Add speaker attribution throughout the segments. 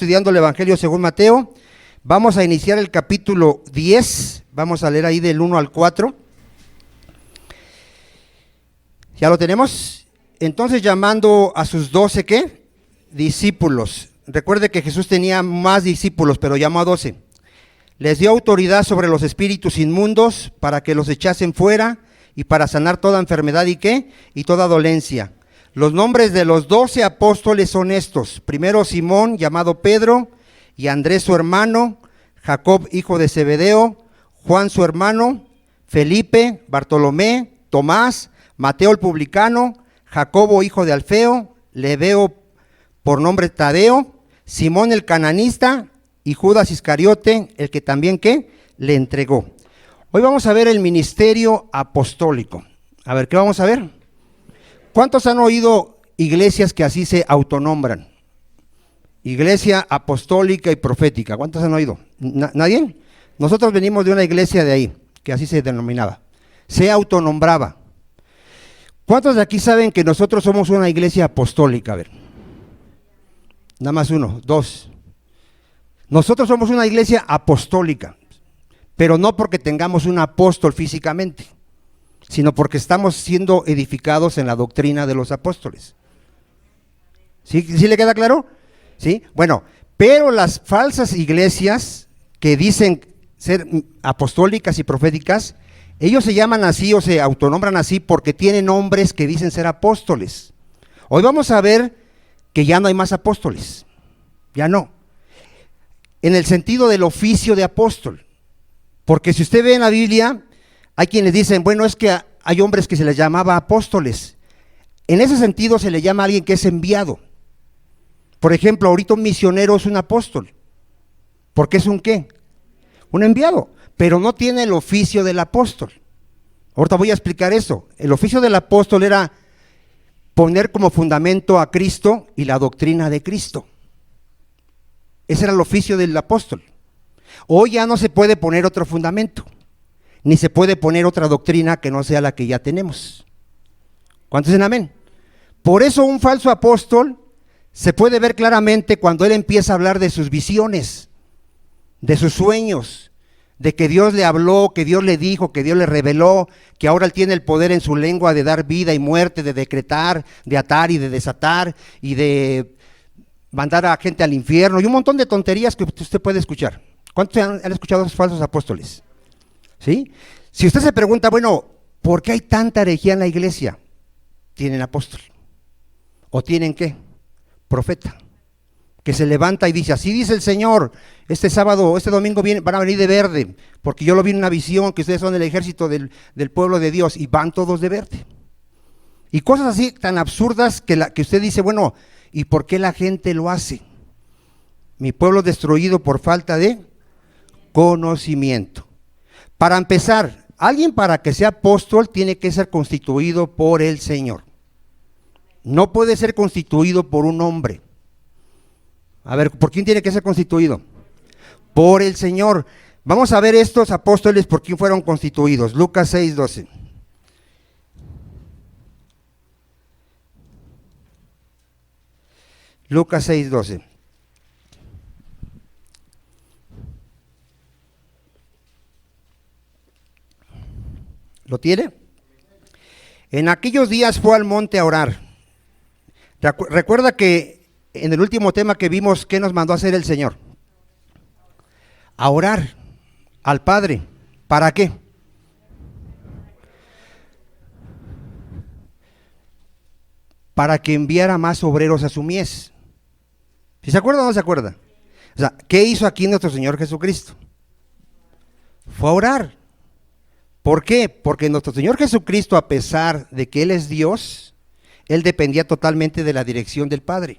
Speaker 1: estudiando el Evangelio según Mateo. Vamos a iniciar el capítulo 10, vamos a leer ahí del 1 al 4. ¿Ya lo tenemos? Entonces, llamando a sus 12, ¿qué? Discípulos. Recuerde que Jesús tenía más discípulos, pero llamó a 12. Les dio autoridad sobre los espíritus inmundos para que los echasen fuera y para sanar toda enfermedad y ¿qué? Y toda dolencia. Los nombres de los 12 apóstoles son estos. Primero Simón, llamado Pedro, y Andrés su hermano, Jacob hijo de Zebedeo, Juan su hermano, Felipe, Bartolomé, Tomás, Mateo el publicano, Jacobo hijo de Alfeo, Lebeo por nombre Tadeo, Simón el cananista y Judas Iscariote, el que también ¿qué? Le entregó. Hoy vamos a ver el ministerio apostólico. A ver, ¿qué vamos a ver? ¿Cuántos han oído iglesias que así se autonombran? Iglesia apostólica y profética. ¿Cuántos han oído? ¿Nadie? Nosotros venimos de una iglesia de ahí, que así se denominaba. Se autonombraba. ¿Cuántos de aquí saben que nosotros somos una iglesia apostólica? A ver. Nada más uno, dos. Nosotros somos una iglesia apostólica, pero no porque tengamos un apóstol físicamente, sino porque estamos siendo edificados en la doctrina de los apóstoles. ¿Sí le queda claro? ¿Sí? Bueno, pero las falsas iglesias que dicen ser apostólicas y proféticas, ellos se llaman así o se autonombran así porque tienen hombres que dicen ser apóstoles. Hoy vamos a ver que ya no hay más apóstoles, ya no, en el sentido del oficio de apóstol, porque si usted ve en la Biblia, hay quienes dicen, bueno, es que hay hombres que se les llamaba apóstoles. En ese sentido se le llama a alguien que es enviado. Por ejemplo, ahorita un misionero es un apóstol. ¿Porque es un qué? Un enviado, pero no tiene el oficio del apóstol. Ahorita voy a explicar eso. El oficio del apóstol era poner como fundamento a Cristo y la doctrina de Cristo. Ese era el oficio del apóstol. Hoy ya no se puede poner otro fundamento, ni se puede poner otra doctrina que no sea la que ya tenemos. ¿Cuántos dicen amén? Por eso un falso apóstol se puede ver claramente cuando él empieza a hablar de sus visiones, de sus sueños, de que Dios le habló, que Dios le dijo, que Dios le reveló, que ahora él tiene el poder en su lengua de dar vida y muerte, de decretar, de atar y de desatar y de mandar a gente al infierno y un montón de tonterías que usted puede escuchar. ¿Cuántos han escuchado a esos falsos apóstoles? ¿Sí? Si usted se pregunta, bueno, ¿por qué hay tanta herejía en la iglesia? Tienen apóstol. ¿O tienen qué? Profeta. Que se levanta y dice, así dice el Señor, este sábado, este domingo van a venir de verde, porque yo lo vi en una visión, que ustedes son el ejército del pueblo de Dios, y van todos de verde. Y cosas así tan absurdas que usted dice, bueno, ¿y por qué la gente lo hace? Mi pueblo destruido por falta de conocimiento. Para empezar, alguien para que sea apóstol tiene que ser constituido por el Señor. No puede ser constituido por un hombre. A ver, ¿por quién tiene que ser constituido? Por el Señor. Vamos a ver estos apóstoles por quién fueron constituidos. Lucas 6:12. Lucas 6:12. ¿Lo tiene? En aquellos días fue al monte a orar. Recuerda que en el último tema que vimos, ¿qué nos mandó a hacer el Señor? A orar al Padre. ¿Para qué? Para que enviara más obreros a su mies. ¿Sí se acuerda o no se acuerda? O sea, ¿qué hizo aquí nuestro Señor Jesucristo? Fue a orar. ¿Por qué? Porque nuestro Señor Jesucristo, a pesar de que Él es Dios, Él dependía totalmente de la dirección del Padre.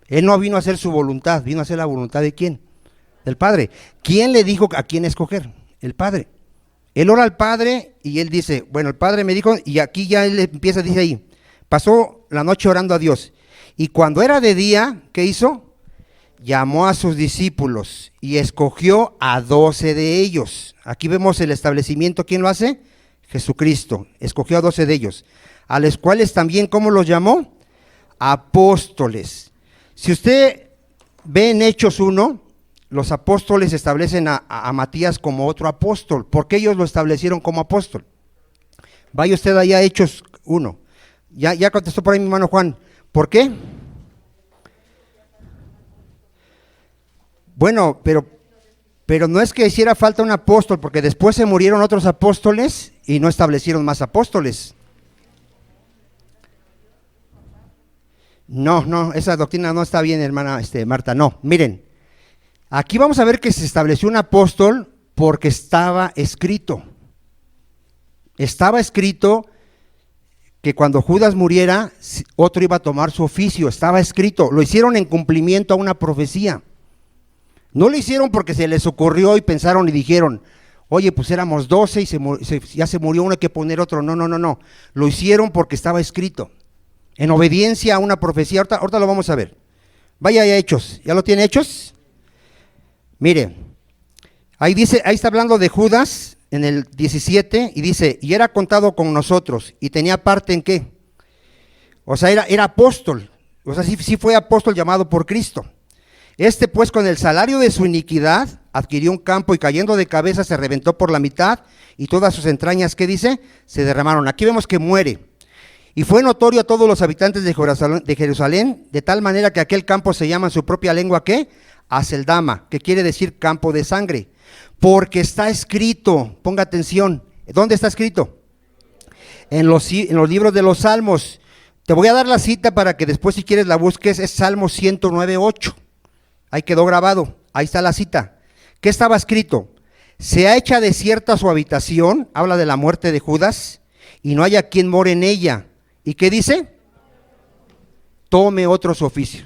Speaker 1: Él no vino a hacer su voluntad, vino a hacer la voluntad ¿de quién? Del Padre. ¿Quién le dijo a quién escoger? El Padre. Él ora al Padre y Él dice, bueno, el Padre me dijo, y aquí ya Él empieza, dice ahí, pasó la noche orando a Dios. Y cuando era de día, ¿qué hizo? Llamó a sus discípulos y escogió a 12 de ellos. Aquí vemos el establecimiento. ¿Quién lo hace? Jesucristo. Escogió a 12 de ellos, a los cuales también, ¿cómo los llamó? Apóstoles. Si usted ve en Hechos 1, los apóstoles establecen a Matías como otro apóstol. ¿Por qué ellos lo establecieron como apóstol? Vaya usted allá a Hechos 1. Ya contestó por ahí mi hermano Juan. ¿Por qué? Bueno, pero no es que hiciera falta un apóstol, porque después se murieron otros apóstoles y no establecieron más apóstoles. No, esa doctrina no está bien, hermana Marta, no. Miren, aquí vamos a ver que se estableció un apóstol porque estaba escrito. Estaba escrito que cuando Judas muriera, otro iba a tomar su oficio. Estaba escrito, lo hicieron en cumplimiento a una profecía. No lo hicieron porque se les ocurrió y pensaron y dijeron, oye, pues éramos 12 y ya se murió uno, hay que poner otro. No. Lo hicieron porque estaba escrito, en obediencia a una profecía. Ahorita lo vamos a ver. Vaya a Hechos, ¿ya lo tiene Hechos? Mire, ahí dice, ahí está hablando de Judas en el 17 y dice, y era contado con nosotros y tenía parte en qué. O sea, era apóstol, o sea, sí fue apóstol llamado por Cristo. Pues con el salario de su iniquidad adquirió un campo y cayendo de cabeza se reventó por la mitad y todas sus entrañas, ¿qué dice? Se derramaron. Aquí vemos que muere. Y fue notorio a todos los habitantes de Jerusalén, de tal manera que aquel campo se llama en su propia lengua, ¿qué? Aceldama, que quiere decir campo de sangre. Porque está escrito, ponga atención, ¿dónde está escrito? En los libros de los Salmos. Te voy a dar la cita para que después si quieres la busques, es Salmo 109:8. Ahí quedó grabado, ahí está la cita. ¿Qué estaba escrito? Se ha hecho desierta su habitación, habla de la muerte de Judas, y no haya quien more en ella. ¿Y qué dice? Tome otro su oficio.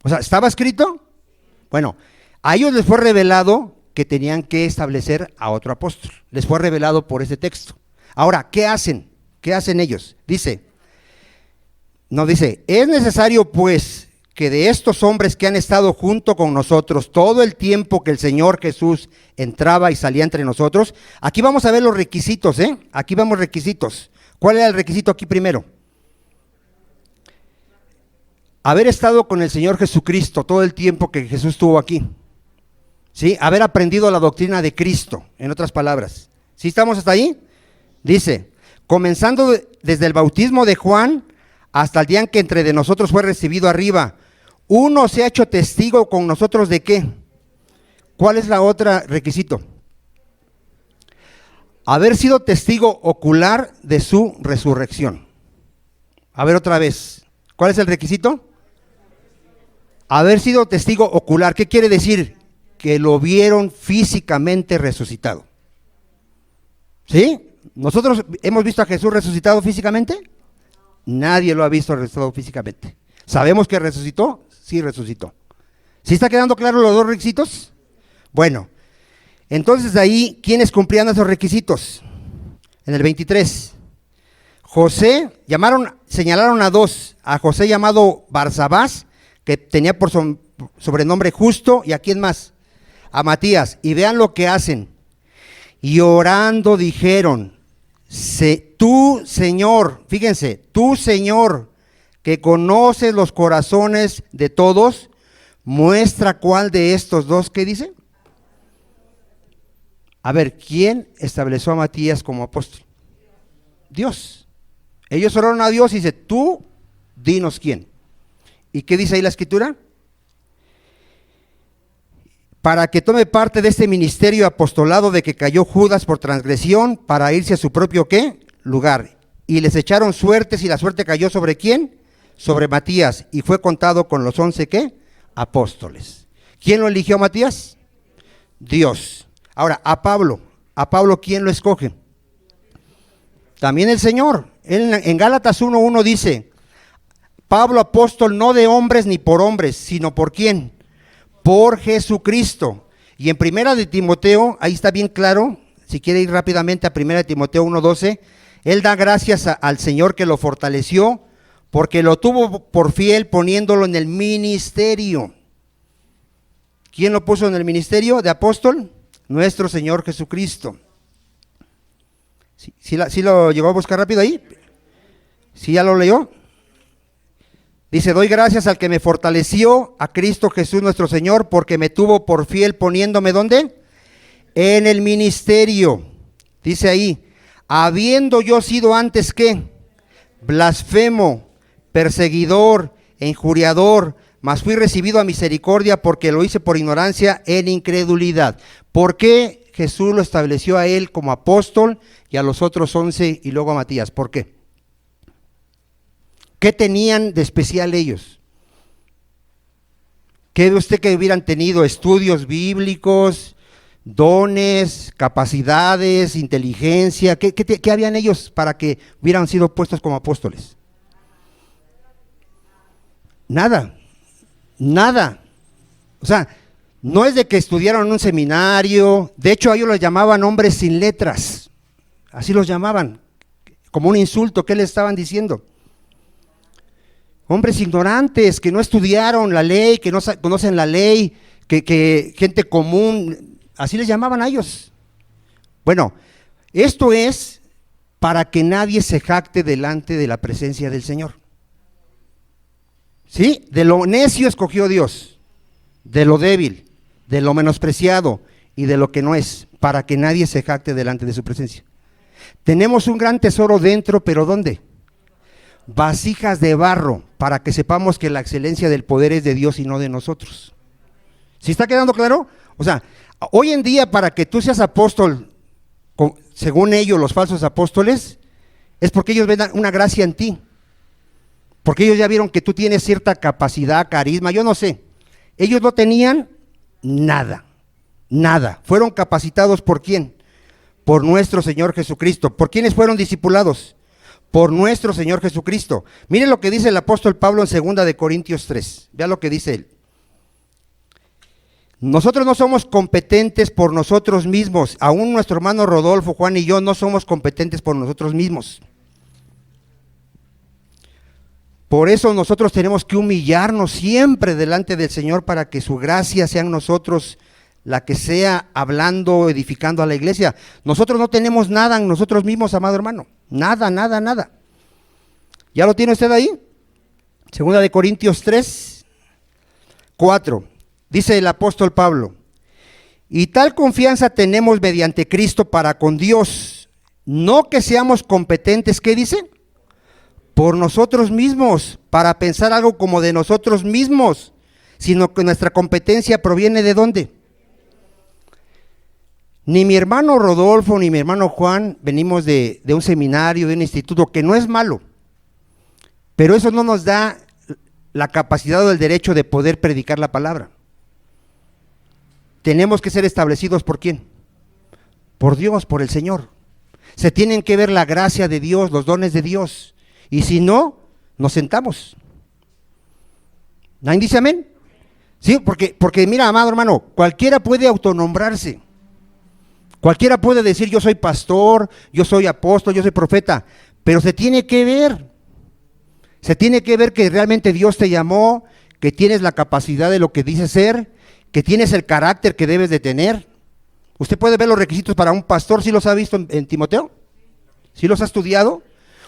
Speaker 1: O sea, ¿estaba escrito? Bueno, a ellos les fue revelado que tenían que establecer a otro apóstol. Les fue revelado por ese texto. Ahora, ¿qué hacen? ¿Qué hacen ellos? Dice, es necesario pues que de estos hombres que han estado junto con nosotros todo el tiempo que el Señor Jesús entraba y salía entre nosotros, aquí vamos a ver los requisitos, aquí vamos requisitos. ¿Cuál era el requisito aquí primero? Haber estado con el Señor Jesucristo todo el tiempo que Jesús estuvo aquí. ¿Sí? Haber aprendido la doctrina de Cristo, en otras palabras. ¿Sí estamos hasta ahí? Dice, comenzando desde el bautismo de Juan hasta el día en que entre de nosotros fue recibido arriba, uno se ha hecho testigo con nosotros ¿de qué? ¿Cuál es la otra requisito? Haber sido testigo ocular de su resurrección. A ver otra vez, ¿cuál es el requisito? Haber sido testigo ocular, ¿qué quiere decir? Que lo vieron físicamente resucitado. ¿Sí? ¿Nosotros hemos visto a Jesús resucitado físicamente? Nadie lo ha visto resucitado físicamente. ¿Sabemos que resucitó? Sí, resucitó. ¿Sí está quedando claro los dos requisitos? Bueno, entonces ahí, ¿quiénes cumplían esos requisitos? En el 23, señalaron a dos, a José llamado Barsabás, que tenía por sobrenombre Justo, y ¿a quién más? A Matías. Y vean lo que hacen. Y orando dijeron, tú Señor, fíjense, tú Señor, que conoces los corazones de todos, muestra cuál de estos dos, ¿qué dice? A ver, ¿quién estableció a Matías como apóstol? Dios. Ellos oraron a Dios y dice, tú dinos quién. ¿Y qué dice ahí la escritura? Para que tome parte de este ministerio apostolado de que cayó Judas por transgresión para irse a su propio ¿qué? Lugar. Y les echaron suertes y la suerte cayó ¿sobre quién? Sobre Matías y fue contado con los 11 ¿qué? Apóstoles. ¿Quién lo eligió a Matías? Dios. Ahora, a Pablo ¿quién lo escoge? También el Señor. En Gálatas 1:1 dice, Pablo apóstol no de hombres ni por hombres, sino ¿por quién? Por Jesucristo. Y en Primera de Timoteo, ahí está bien claro, si quiere ir rápidamente a Primera de Timoteo 1:12, él da gracias al Señor que lo fortaleció, porque lo tuvo por fiel poniéndolo en el ministerio. ¿Quién lo puso en el ministerio de apóstol? Nuestro Señor Jesucristo. ¿Sí lo llevó a buscar rápido ahí? ¿Sí ya lo leyó? Dice, doy gracias al que me fortaleció, a Cristo Jesús nuestro Señor, porque me tuvo por fiel poniéndome, ¿dónde? En el ministerio. Dice ahí, habiendo yo sido antes, ¿qué? Blasfemo, perseguidor, injuriador, mas fui recibido a misericordia porque lo hice por ignorancia en incredulidad. ¿Por qué Jesús lo estableció a él como apóstol y a los otros 11 y luego a Matías? ¿Por qué? ¿Qué tenían de especial ellos? ¿Qué ve usted que hubieran tenido? Estudios bíblicos, dones, capacidades, inteligencia. ¿Qué habían ellos para que hubieran sido puestos como apóstoles? Nada. Nada. O sea, no es de que estudiaron en un seminario. De hecho, a ellos los llamaban hombres sin letras. Así los llamaban, como un insulto. ¿Qué les estaban diciendo? Hombres ignorantes, que no estudiaron la ley, que no conocen la ley, que gente común. Así les llamaban a ellos. Bueno, esto es para que nadie se jacte delante de la presencia del Señor. ¿Sí? De lo necio escogió Dios, de lo débil, de lo menospreciado y de lo que no es, para que nadie se jacte delante de su presencia. Tenemos un gran tesoro dentro, pero ¿dónde? Vasijas de barro, para que sepamos que la excelencia del poder es de Dios y no de nosotros. ¿Sí está quedando claro? O sea, hoy en día para que tú seas apóstol, según ellos los falsos apóstoles, es porque ellos ven una gracia en ti. Porque ellos ya vieron que tú tienes cierta capacidad, carisma, yo no sé. Ellos no tenían nada, nada. Fueron capacitados ¿por quién? Por nuestro Señor Jesucristo. ¿Por quiénes fueron discipulados? Por nuestro Señor Jesucristo. Miren lo que dice el apóstol Pablo en 2 de Corintios 3. Vea lo que dice él. Nosotros no somos competentes por nosotros mismos. Aún nuestro hermano Rodolfo, Juan y yo no somos competentes por nosotros mismos. Por eso nosotros tenemos que humillarnos siempre delante del Señor para que su gracia sea en nosotros la que sea hablando, edificando a la iglesia. Nosotros no tenemos nada en nosotros mismos, amado hermano. Nada, nada, nada. ¿Ya lo tiene usted ahí? 2 de Corintios 3, 4. Dice el apóstol Pablo, y tal confianza tenemos mediante Cristo para con Dios, no que seamos competentes, ¿qué dice? Por nosotros mismos, para pensar algo como de nosotros mismos, sino que nuestra competencia proviene ¿de dónde? Ni mi hermano Rodolfo ni mi hermano Juan venimos de un seminario, de un instituto, que no es malo, pero eso no nos da la capacidad o el derecho de poder predicar la palabra. Tenemos que ser establecidos ¿por quién? Por Dios, por el Señor. Se tienen que ver la gracia de Dios, los dones de Dios. Y si no, nos sentamos. ¿Nadie dice amén? Sí, porque mira, amado hermano, cualquiera puede autonombrarse. Cualquiera puede decir yo soy pastor, yo soy apóstol, yo soy profeta, pero se tiene que ver. Se tiene que ver que realmente Dios te llamó, que tienes la capacidad de lo que dices ser, que tienes el carácter que debes de tener. Usted puede ver los requisitos para un pastor, ¿sí los ha visto en Timoteo? ¿Sí los ha estudiado?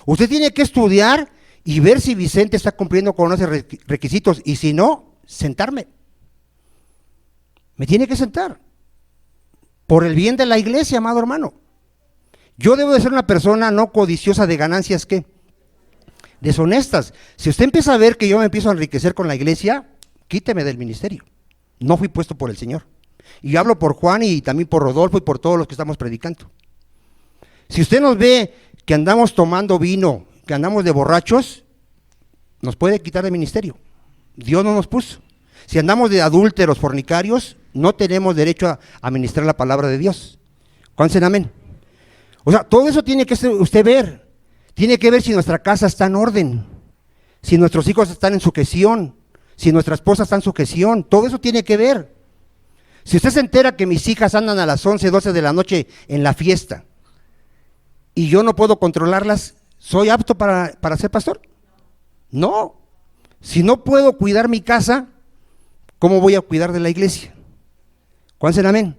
Speaker 1: Usted tiene que estudiar y ver si Vicente está cumpliendo con esos requisitos, y si no, sentarme. Me tiene que sentar. Por el bien de la iglesia, amado hermano. Yo debo de ser una persona no codiciosa de ganancias, ¿qué? Deshonestas. Si usted empieza a ver que yo me empiezo a enriquecer con la iglesia, quíteme del ministerio. No fui puesto por el Señor. Y yo hablo por Juan y también por Rodolfo y por todos los que estamos predicando. Si usted nos ve que andamos tomando vino, que andamos de borrachos, nos puede quitar del ministerio. Dios no nos puso. Si andamos de adúlteros, fornicarios, no tenemos derecho a ministrar la palabra de Dios. ¿Cuántos dicen amén? O sea, todo eso tiene que usted ver. Tiene que ver si nuestra casa está en orden, si nuestros hijos están en sujeción, si nuestra esposa está en sujeción. Todo eso tiene que ver. Si usted se entera que mis hijas andan a las 11, 12 de la noche en la fiesta y yo no puedo controlarlas, ¿soy apto para ser pastor? No. Si no puedo cuidar mi casa, ¿cómo voy a cuidar de la iglesia? ¿Cuántos dicen amén?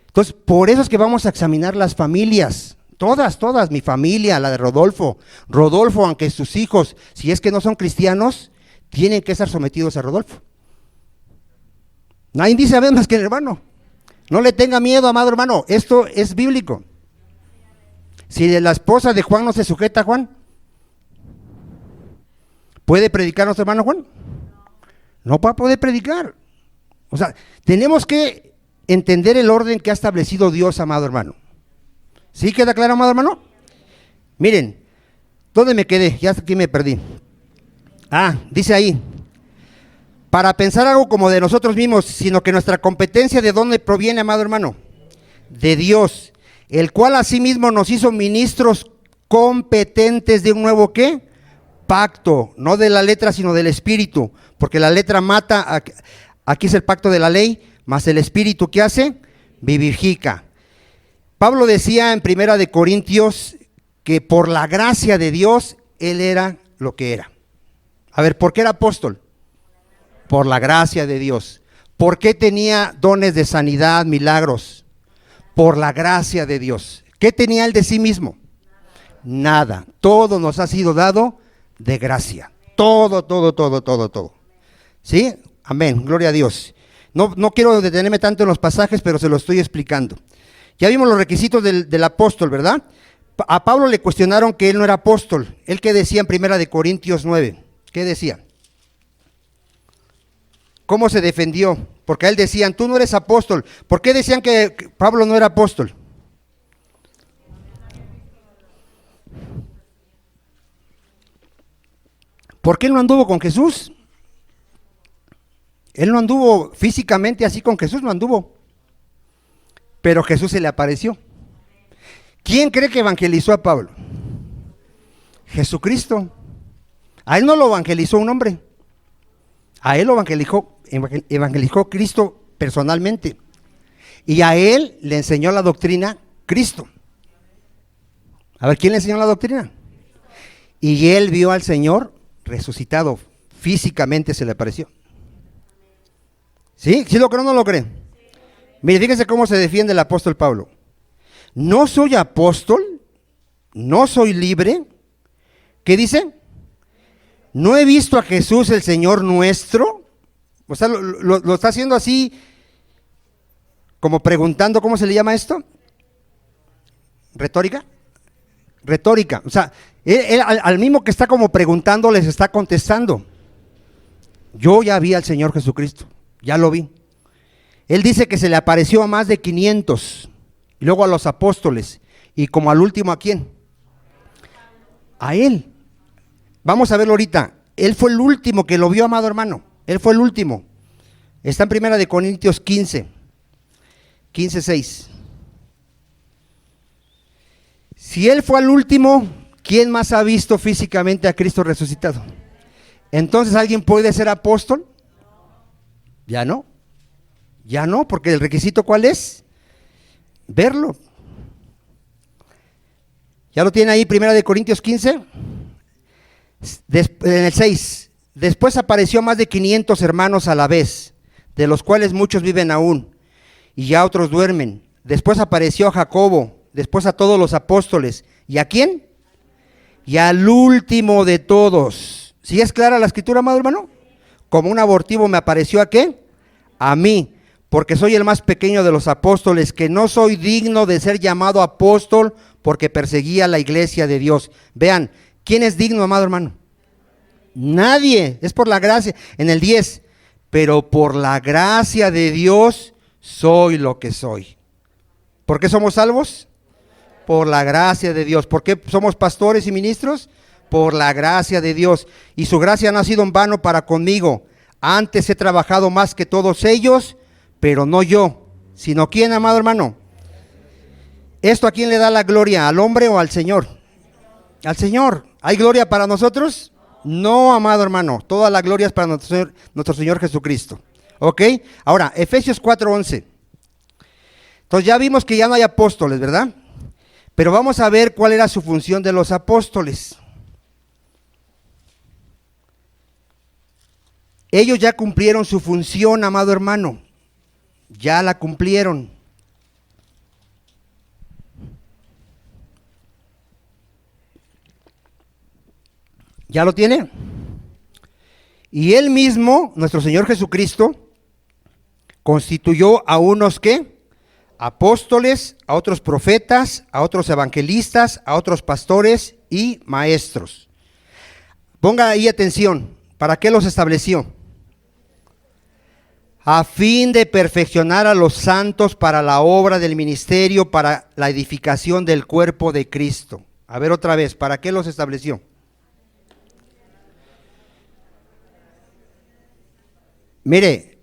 Speaker 1: Entonces, por eso es que vamos a examinar las familias, todas, mi familia, la de Rodolfo. Rodolfo, aunque sus hijos, si es que no son cristianos, tienen que estar sometidos a Rodolfo. Nadie dice amén más que el hermano. No le tenga miedo, amado hermano, esto es bíblico. Si la esposa de Juan no se sujeta a Juan, ¿puede predicar nuestro hermano Juan? No va a poder predicar. O sea, tenemos que entender el orden que ha establecido Dios, amado hermano. ¿Sí queda claro, amado hermano? Miren, ¿dónde me quedé? Ya aquí me perdí. Dice ahí, para pensar algo como de nosotros mismos, sino que nuestra competencia, ¿de dónde proviene, amado hermano? De Dios, el cual asimismo nos hizo ministros competentes de un nuevo ¿qué? Pacto, no de la letra, sino del espíritu, porque la letra mata, aquí es el pacto de la ley, mas el espíritu, ¿qué hace? Vivifica. Pablo decía en 1 de Corintios que por la gracia de Dios, él era lo que era. A ver, ¿por qué era apóstol? Por la gracia de Dios. ¿Por qué tenía dones de sanidad, milagros? Por la gracia de Dios. ¿Qué tenía él de sí mismo? Nada. Todo nos ha sido dado de gracia. Todo. ¿Sí? Amén. Gloria a Dios. No quiero detenerme tanto en los pasajes, pero se lo estoy explicando. Ya vimos los requisitos del apóstol, ¿verdad? A Pablo le cuestionaron que él no era apóstol. ¿Él qué decía en 1 de Corintios 9? ¿Qué decía? ¿Cómo se defendió? Porque a él decían, tú no eres apóstol. ¿Por qué decían que Pablo no era apóstol? ¿Por qué él no anduvo con Jesús? Él no anduvo físicamente así con Jesús, no anduvo. Pero Jesús se le apareció. ¿Quién cree que evangelizó a Pablo? Jesucristo. A él no lo evangelizó un hombre. A él lo evangelizó Cristo personalmente. Y a él le enseñó la doctrina Cristo. A ver, ¿quién le enseñó la doctrina? Y él vio al Señor resucitado. Físicamente se le apareció. ¿Sí? ¿Sí lo cree o no lo cree? Mire, fíjense cómo se defiende el apóstol Pablo. No soy apóstol, no soy libre. ¿Qué dice? No he visto a Jesús el Señor nuestro. O sea, lo está haciendo así, como preguntando, ¿cómo se le llama esto? ¿Retórica? Retórica. O sea, él al mismo que está como preguntando, les está contestando. Yo ya vi al Señor Jesucristo, ya lo vi. Él dice que se le apareció a más de 500, y luego a los apóstoles, y como al último, ¿a quién? A él. Vamos a verlo ahorita. Él fue el último que lo vio, amado hermano. Él fue el último. Está en 1 de Corintios 15:6. Si él fue el último, ¿quién más ha visto físicamente a Cristo resucitado? Entonces, ¿alguien puede ser apóstol? Ya no. Ya no, porque el requisito ¿cuál es? Verlo. ¿Ya lo tiene ahí, 1 de Corintios 15? En el 6, después apareció más de 500 hermanos a la vez, de los cuales muchos viven aún, y ya otros duermen. Después apareció a Jacobo, después a todos los apóstoles. ¿Y a quién? Y al último de todos. ¿Sí es clara la escritura, amado hermano? Como un abortivo me apareció ¿a qué? A mí, porque soy el más pequeño de los apóstoles, que no soy digno de ser llamado apóstol, porque perseguía la iglesia de Dios. Vean, ¿quién es digno, amado hermano? Nadie, es por la gracia. En el 10, pero por la gracia de Dios soy lo que soy. ¿Por qué somos salvos? Por la gracia de Dios. ¿Por qué somos pastores y ministros? Por la gracia de Dios. Y su gracia no ha sido en vano para conmigo. Antes he trabajado más que todos ellos, pero no yo, sino ¿quién, amado hermano? ¿Esto a quién le da la gloria? ¿Al hombre o al Señor? Al Señor. ¿Hay gloria para nosotros? No, amado hermano. Toda la gloria es para nuestro Señor Jesucristo. ¿Ok? Ahora, Efesios 4:11. Entonces ya vimos que ya no hay apóstoles, ¿verdad? Pero vamos a ver cuál era su función de los apóstoles. Ellos ya cumplieron su función, amado hermano. Ya la cumplieron. ¿Ya lo tiene? Y Él mismo, nuestro Señor Jesucristo, constituyó a unos ¿qué? Apóstoles, a otros profetas, a otros evangelistas, a otros pastores y maestros. Ponga ahí atención, ¿para qué los estableció? A fin de perfeccionar a los santos para la obra del ministerio, para la edificación del cuerpo de Cristo. A ver otra vez, ¿para qué los estableció? Mire,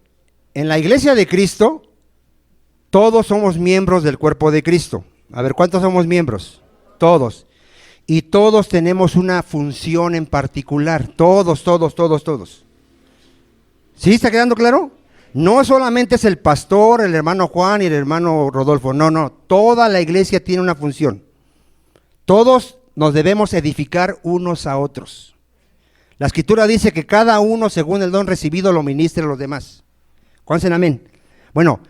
Speaker 1: en la iglesia de Cristo, todos somos miembros del cuerpo de Cristo. A ver, ¿cuántos somos miembros? Todos. Y todos tenemos una función en particular. Todos. ¿Sí está quedando claro? No solamente es el pastor, el hermano Juan y el hermano Rodolfo. No. Toda la iglesia tiene una función. Todos nos debemos edificar unos a otros. La Escritura dice que cada uno, según el don recibido, lo ministre a los demás. ¿Cuántos dicen amén? Bueno,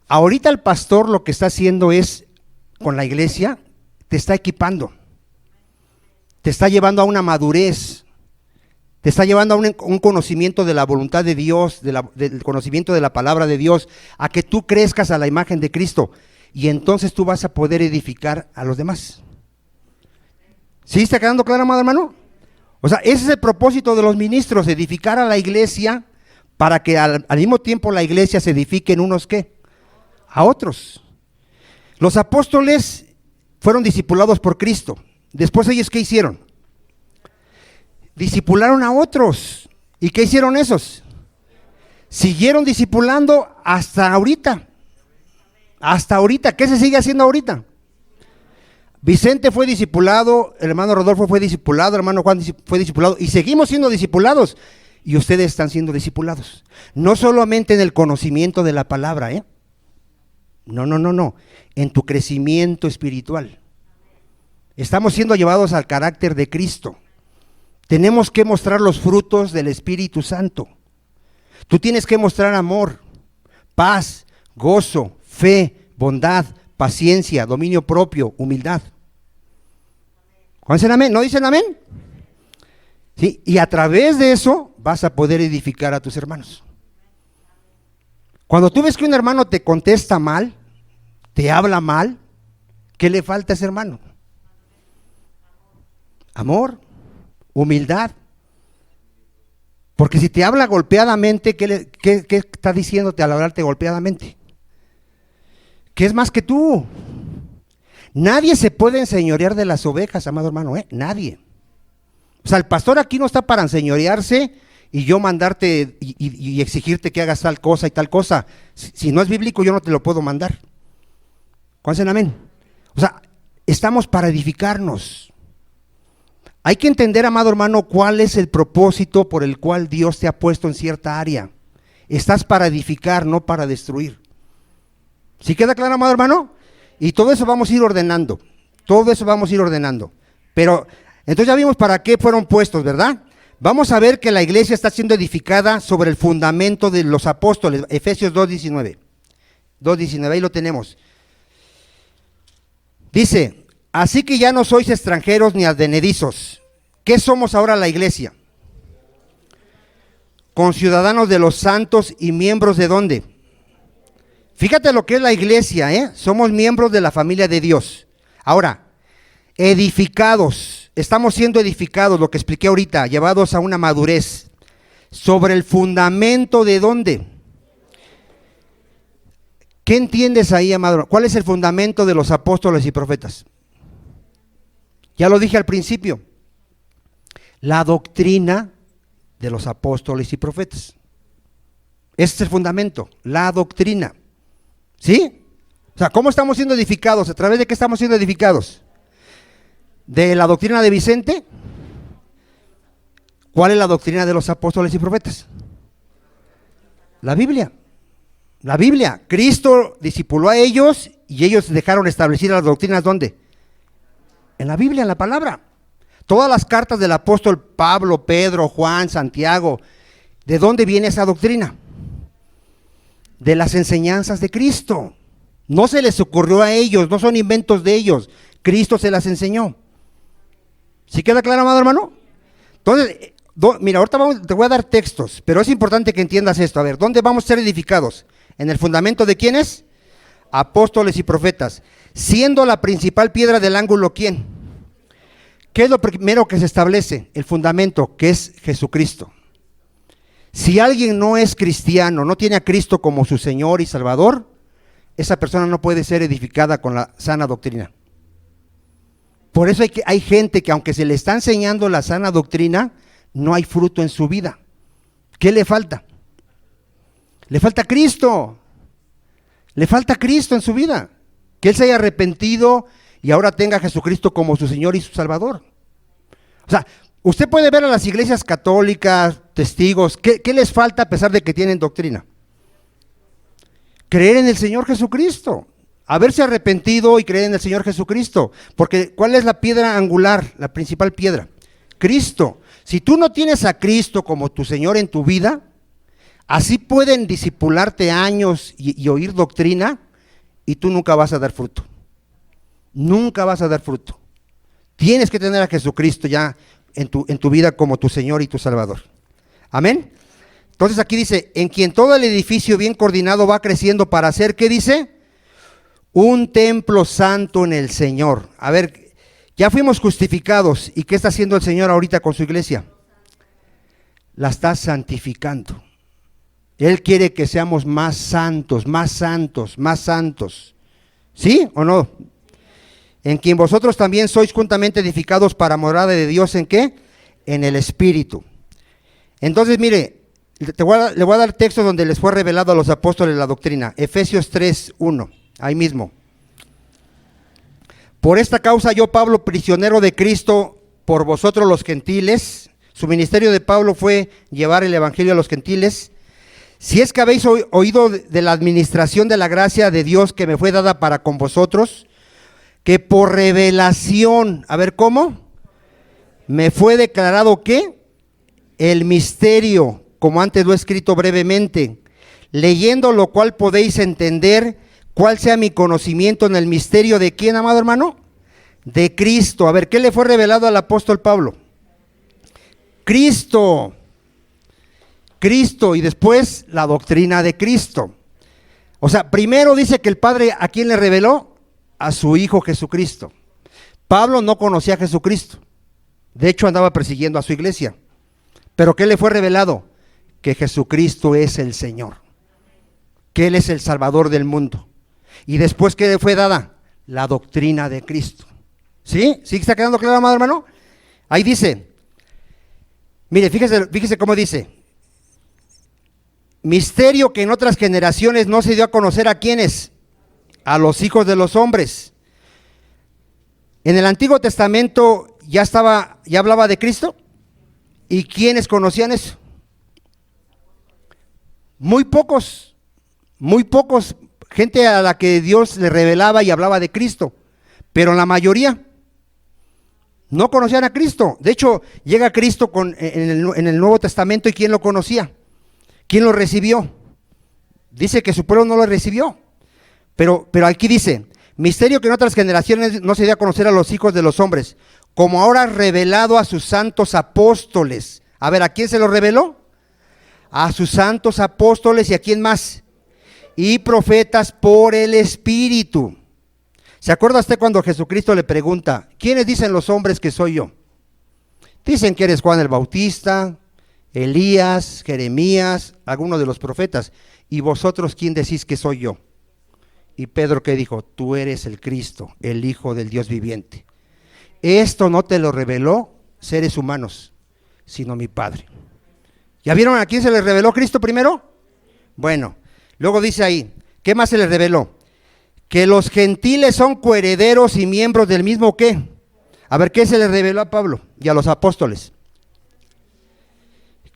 Speaker 1: ahorita el pastor lo que está haciendo es, con la iglesia, te está equipando. Te está llevando a una madurez. Te está llevando a un conocimiento de la voluntad de Dios, del conocimiento de la palabra de Dios, a que tú crezcas a la imagen de Cristo. Y entonces tú vas a poder edificar a los demás. ¿Sí está quedando claro, amado hermano? O sea, ese es el propósito de los ministros, edificar a la iglesia para que al mismo tiempo la iglesia se edifique en unos ¿qué? A otros. Los apóstoles fueron discipulados por Cristo. Después ellos ¿qué hicieron? Discipularon a otros. ¿Y qué hicieron esos? Siguieron discipulando hasta ahorita. Hasta ahorita. ¿Qué se sigue haciendo ahorita? Vicente fue discipulado, el hermano Rodolfo fue discipulado, el hermano Juan fue discipulado y seguimos siendo discipulados. Y ustedes están siendo discipulados. No solamente en el conocimiento de la palabra, No. En tu crecimiento espiritual. Estamos siendo llevados al carácter de Cristo. Tenemos que mostrar los frutos del Espíritu Santo. Tú tienes que mostrar amor, paz, gozo, fe, bondad, paciencia, dominio propio, humildad. ¿Dicen amén? ¿No dicen amén? ¿Sí? Y a través de eso vas a poder edificar a tus hermanos. Cuando tú ves que un hermano te contesta mal, te habla mal, ¿qué le falta a ese hermano? Amor, humildad. Porque si te habla golpeadamente, ¿qué está diciéndote al hablarte golpeadamente? Que es más que tú. Nadie se puede enseñorear de las ovejas, amado hermano, nadie. O sea, el pastor aquí no está para enseñorearse y yo mandarte y exigirte que hagas tal cosa y tal cosa. Si no es bíblico, yo no te lo puedo mandar. ¿Cuántos dicen amén? O sea, estamos para edificarnos. Hay que entender, amado hermano, cuál es el propósito por el cual Dios te ha puesto en cierta área. Estás para edificar, no para destruir. ¿Sí queda claro, amado hermano? Y todo eso vamos a ir ordenando. Pero, entonces ya vimos para qué fueron puestos, ¿verdad? Vamos a ver que la iglesia está siendo edificada sobre el fundamento de los apóstoles. Efesios 2:19. 2:19, ahí lo tenemos. Dice, así que ya no sois extranjeros ni advenedizos. ¿Qué somos ahora la iglesia? Conciudadanos de los santos y miembros ¿de dónde? Fíjate lo que es la iglesia, somos miembros de la familia de Dios. Ahora, edificados, estamos siendo edificados, lo que expliqué ahorita, llevados a una madurez. ¿Sobre el fundamento de dónde? ¿Qué entiendes ahí, amado? ¿Cuál es el fundamento de los apóstoles y profetas? Ya lo dije al principio. La doctrina de los apóstoles y profetas. Ese es el fundamento, la doctrina. ¿Sí? O sea, ¿cómo estamos siendo edificados? ¿A través de qué estamos siendo edificados? ¿De la doctrina de Vicente? ¿Cuál es la doctrina de los apóstoles y profetas? La Biblia. La Biblia. Cristo discipuló a ellos y ellos dejaron establecidas las doctrinas, ¿dónde? En la Biblia, en la palabra. Todas las cartas del apóstol Pablo, Pedro, Juan, Santiago, ¿de dónde viene esa doctrina? De las enseñanzas de Cristo. No se les ocurrió a ellos, no son inventos de ellos. Cristo se las enseñó. ¿Sí queda claro, amado hermano? Entonces, Mira, ahorita te voy a dar textos, pero es importante que entiendas esto. A ver, ¿dónde vamos a ser edificados? ¿En el fundamento de quiénes? Apóstoles y profetas. Siendo la principal piedra del ángulo, ¿quién? ¿Qué es lo primero que se establece? El fundamento, que es Jesucristo. Si alguien no es cristiano, no tiene a Cristo como su Señor y Salvador, esa persona no puede ser edificada con la sana doctrina. Por eso hay gente que aunque se le está enseñando la sana doctrina, no hay fruto en su vida. ¿Qué le falta? Le falta Cristo. Le falta Cristo en su vida. Que él se haya arrepentido y ahora tenga a Jesucristo como su Señor y su Salvador. O sea, usted puede ver a las iglesias católicas, testigos, ¿qué les falta a pesar de que tienen doctrina? Creer en el Señor Jesucristo, haberse arrepentido y creer en el Señor Jesucristo, porque ¿cuál es la piedra angular, la principal piedra? Cristo. Si tú no tienes a Cristo como tu Señor en tu vida, así pueden discipularte años y oír doctrina y tú nunca vas a dar fruto. Nunca vas a dar fruto. Tienes que tener a Jesucristo ya en tu vida como tu Señor y tu Salvador. Amén. Entonces aquí dice, en quien todo el edificio bien coordinado va creciendo para hacer, ¿qué dice? Un templo santo en el Señor. A ver, ya fuimos justificados. ¿Y qué está haciendo el Señor ahorita con su iglesia? La está santificando. Él quiere que seamos más santos, más santos, más santos. ¿Sí o no? En quien vosotros también sois juntamente edificados para morada de Dios, ¿en qué? En el Espíritu. Entonces, mire, le voy a dar textos donde les fue revelado a los apóstoles la doctrina. Efesios 3:1, ahí mismo. Por esta causa yo, Pablo, prisionero de Cristo, por vosotros los gentiles. Su ministerio de Pablo fue llevar el evangelio a los gentiles. Si es que habéis oído de la administración de la gracia de Dios que me fue dada para con vosotros, que por revelación, a ver, ¿cómo? Me fue declarado, ¿qué? El misterio, como antes lo he escrito brevemente, leyendo lo cual podéis entender cuál sea mi conocimiento en el misterio de ¿quién, amado hermano? De Cristo. A ver, ¿qué le fue revelado al apóstol Pablo? Cristo. Cristo y después la doctrina de Cristo. O sea, primero dice que el Padre, ¿a quién le reveló? A su Hijo Jesucristo. Pablo no conocía a Jesucristo. De hecho, andaba persiguiendo a su iglesia. ¿Pero qué le fue revelado? Que Jesucristo es el Señor. Que Él es el Salvador del mundo. Y después, ¿qué le fue dada? La doctrina de Cristo. ¿Sí? ¿Sí está quedando claro, amado hermano? Ahí dice, mire, fíjese cómo dice. Misterio que en otras generaciones no se dio a conocer a quiénes, a los hijos de los hombres. En el Antiguo Testamento ya hablaba de Cristo. ¿Y quiénes conocían eso? Muy pocos, gente a la que Dios le revelaba y hablaba de Cristo, pero la mayoría no conocían a Cristo. De hecho, llega Cristo en el Nuevo Testamento, ¿y quién lo conocía? ¿Quién lo recibió? Dice que su pueblo no lo recibió. Pero aquí dice, misterio que en otras generaciones no se dio a conocer a los hijos de los hombres, como ahora revelado a sus santos apóstoles. A ver, ¿a quién se lo reveló? A sus santos apóstoles, ¿y a quién más? Y profetas por el Espíritu. ¿Se acuerda usted cuando Jesucristo le pregunta, ¿quiénes dicen los hombres que soy yo? Dicen que eres Juan el Bautista, Elías, Jeremías, algunos de los profetas. ¿Y vosotros quién decís que soy yo? Y Pedro, ¿qué dijo? Tú eres el Cristo, el Hijo del Dios viviente. Esto no te lo reveló seres humanos, sino mi Padre. ¿Ya vieron a quién se le reveló Cristo primero? Bueno, luego dice ahí, ¿qué más se le reveló? Que los gentiles son coherederos y miembros del mismo ¿qué? A ver, ¿qué se le reveló a Pablo y a los apóstoles?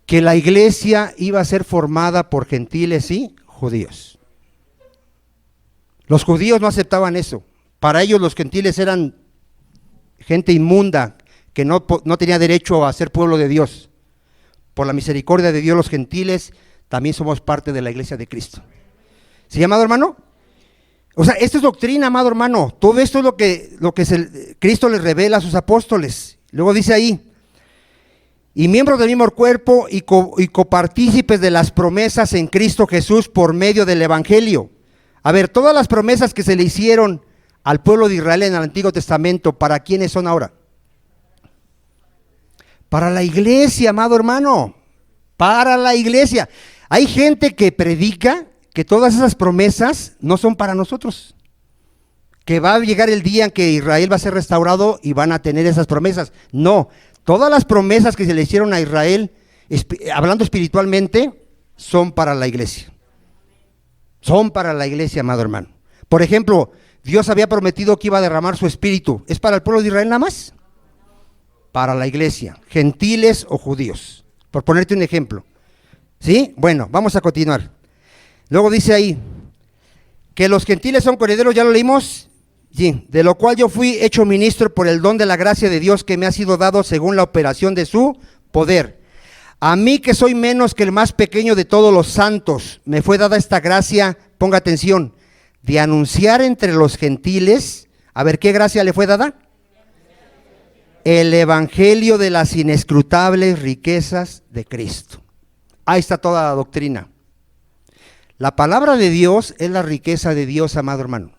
Speaker 1: Que la iglesia iba a ser formada por gentiles y judíos. Los judíos no aceptaban eso. Para ellos los gentiles eran gente inmunda, que no tenía derecho a ser pueblo de Dios. Por la misericordia de Dios, los gentiles también somos parte de la iglesia de Cristo. ¿Sí, amado hermano? O sea, esto es doctrina, amado hermano. Todo esto es lo que Cristo les revela a sus apóstoles. Luego dice ahí, y miembros del mismo cuerpo y copartícipes de las promesas en Cristo Jesús por medio del Evangelio. A ver, todas las promesas que se le hicieron al pueblo de Israel en el Antiguo Testamento, ¿para quiénes son ahora? Para la iglesia, amado hermano, para la iglesia. Hay gente que predica que todas esas promesas no son para nosotros, que va a llegar el día en que Israel va a ser restaurado y van a tener esas promesas. No, todas las promesas que se le hicieron a Israel, hablando espiritualmente, son para la iglesia. Son para la iglesia, amado hermano. Por ejemplo, Dios había prometido que iba a derramar su espíritu. ¿Es para el pueblo de Israel nada más? Para la iglesia, gentiles o judíos, por ponerte un ejemplo. ¿Sí? Bueno, vamos a continuar. Luego dice ahí, que los gentiles son coherederos, ¿ya lo leímos? Sí, de lo cual yo fui hecho ministro por el don de la gracia de Dios que me ha sido dado según la operación de su poder. A mí que soy menos que el más pequeño de todos los santos, me fue dada esta gracia, ponga atención, de anunciar entre los gentiles, a ver, ¿qué gracia le fue dada? El evangelio de las inescrutables riquezas de Cristo. Ahí está toda la doctrina. La palabra de Dios es la riqueza de Dios, amado hermano.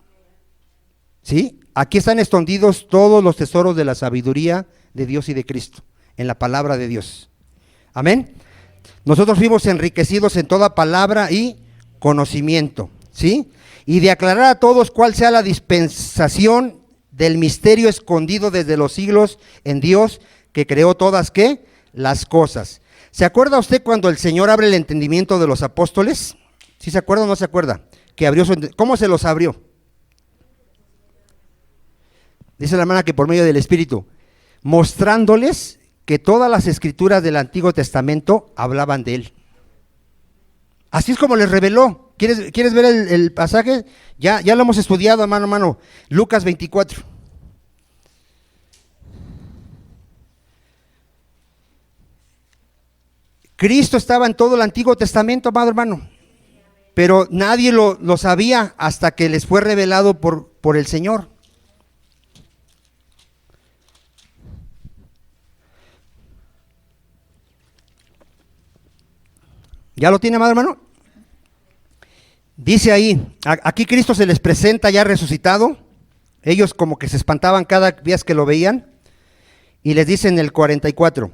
Speaker 1: ¿Sí? Aquí están escondidos todos los tesoros de la sabiduría de Dios y de Cristo, en la palabra de Dios. Amén. Nosotros fuimos enriquecidos en toda palabra y conocimiento, ¿sí? Y de aclarar a todos cuál sea la dispensación del misterio escondido desde los siglos en Dios, que creó todas, ¿qué? Las cosas. ¿Se acuerda usted cuando el Señor abre el entendimiento de los apóstoles? ¿Sí se acuerda o no se acuerda? Que abrió ¿cómo se los abrió? Dice la hermana que por medio del Espíritu, mostrándoles que todas las escrituras del Antiguo Testamento hablaban de Él. Así es como les reveló. ¿Quieres ver el pasaje? Ya lo hemos estudiado, hermano. Lucas 24. Cristo estaba en todo el Antiguo Testamento, amado hermano, pero nadie lo sabía hasta que les fue revelado por el Señor. ¿Ya lo tiene, amado hermano? Dice ahí, aquí Cristo se les presenta ya resucitado. Ellos como que se espantaban cada vez que lo veían. Y les dice en el 44,